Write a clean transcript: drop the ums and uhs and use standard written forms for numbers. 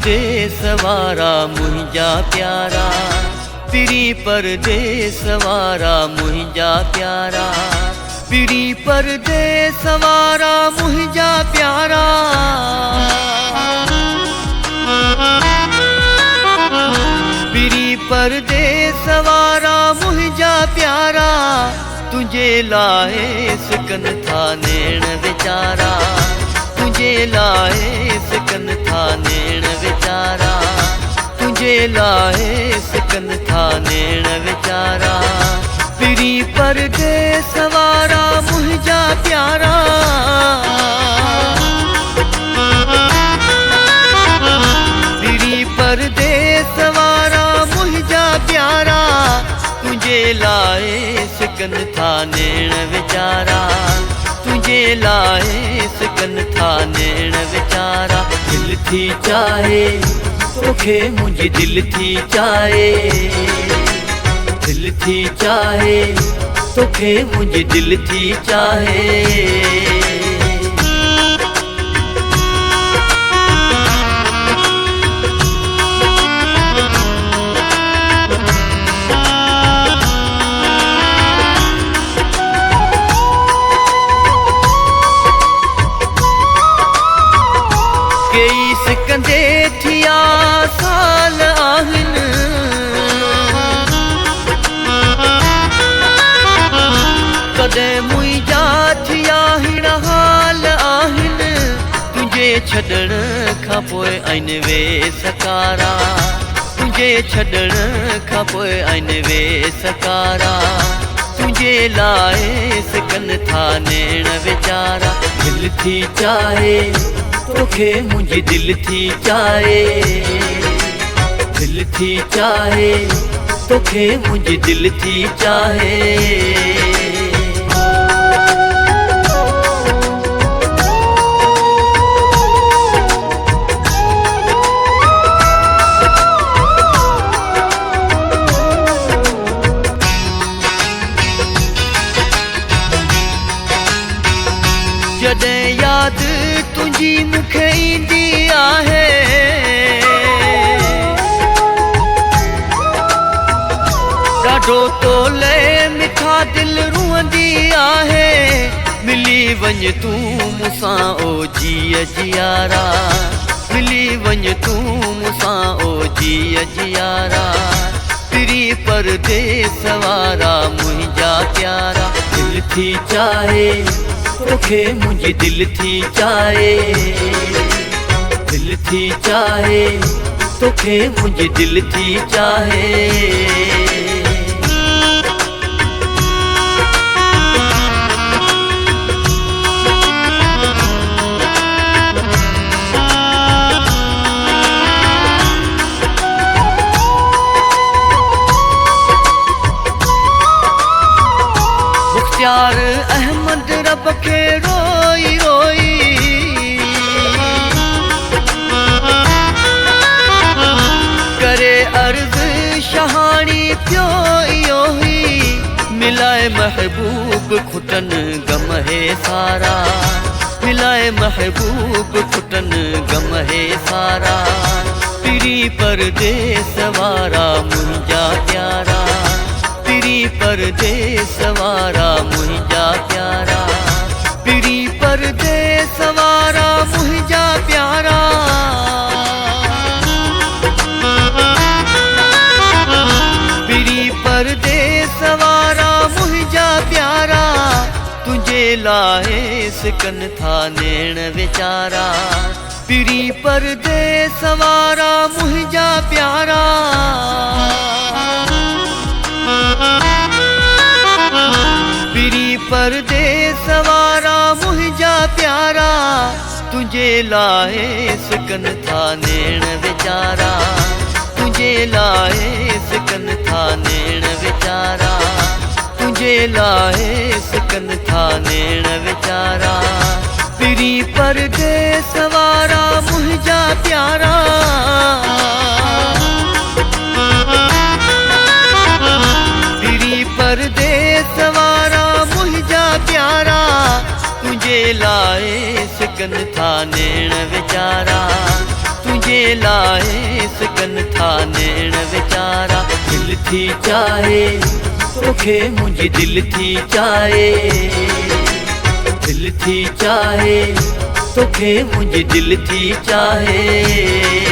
परदेस वारा मुंहिंजा प्यारा, पिरी परदेस वारा मुंहिंजा प्यारा, पिरी परदेस वारा मुंहिंजा प्यारा। पिरी परदेस वारा मुंहिंजा प्यारा, तुझे लाए सिकन था नेण वीचारा, तुझे लाए सिकन था नेण वीचारा, तुझे लाए सिकन था नेण वीचारा। पिरी परदेस वारा मुंहिंजा प्यारा, पिरी परदेस वारा मुंहिंजा प्यारा, तुझे लाए सिकन था नेण वीचारा, तुझे लाए सिकन था नेण वीचारा। दिल थी चाहे तोखे मुंहिंजी दिल थी चाहे, दिल थी चाहे तोखे मुंहिंजी दिल थी चाहे। कई सिकंदे थिया साल आहिनि, कॾहिं मुंहिंजा थिया हिन हाल आहिनि। तुंहिंजे छॾण खां पोइ आहिनि वे सकारा, तुंहिंजे छॾण खां पोइ आहिनि वे सकारा। तुंहिंजे लाइ सिकन था नेण वीचारा। दिल थी चाहे तोखे मुंहिंजी दिल थी चाहे, दिल थी चाहे तोखे मुंहिंजी दिल थी चाहे। जॾहिं यादि तुंहिंजी मूंखे ईंदी आहे, ॾाढो तोले मिठा दिल रुअंदी आहे। मिली वञ तूं मूंसां ओ जीअ जियारा, मिली वञ तूं मूंसां ओ जीअ जियारा। पिरी परदेस वारा मुंहिंजा प्यारा, दिल थी चाहे तोखे मुंहिंजी दिल थी चाहे, दिल थी चाहे तोखे मुंहिंजी दिल थी चाहे। मुख्तियार अहमद रब खे रोई रोई करे अर्ज़ शहाणी पियो इहो ही। मिलाए महबूब खुटन गम है सारा, मिलाए महबूब खुटन गम है सारा। पिरी परदेस वारा मुंहिंजा प्यारा, पिरी परदेस वारा मुंहिंजा प्यारा, पिरी परदेस वारा मुंहिंजा प्यारा। पिरी परदेस वारा मुंहिंजा प्यारा, तुंहिंजे लाइ सिकन था नेण वीचारा। पिरी परदेस वारा मुंहिंजा प्यारा, पिरी परदेस वारा मुंहिंजा प्यारा। तुंहिंजे लाइ सिकन था नेण वीचारा, तुंहिंजे लाइ सिकन था नेण वीचारा, तुंहिंजे लाइ सिकन था नेण वीचारा। पिरी परदेस वारा मुंहिंजा प्यारा, पिरी परदेस वारा मुंहिंजा प्यारा। तुंहिंजे लाइ सिकन था नेण वीचारा, तुंहिंजे लाइ नथा नैण वीचारा। दिल थी चाहे तोखे मुंहिंजी दिल थी चाहे, दिल थी चाहे तोखे मुंहिंजी दिल थी चाहे।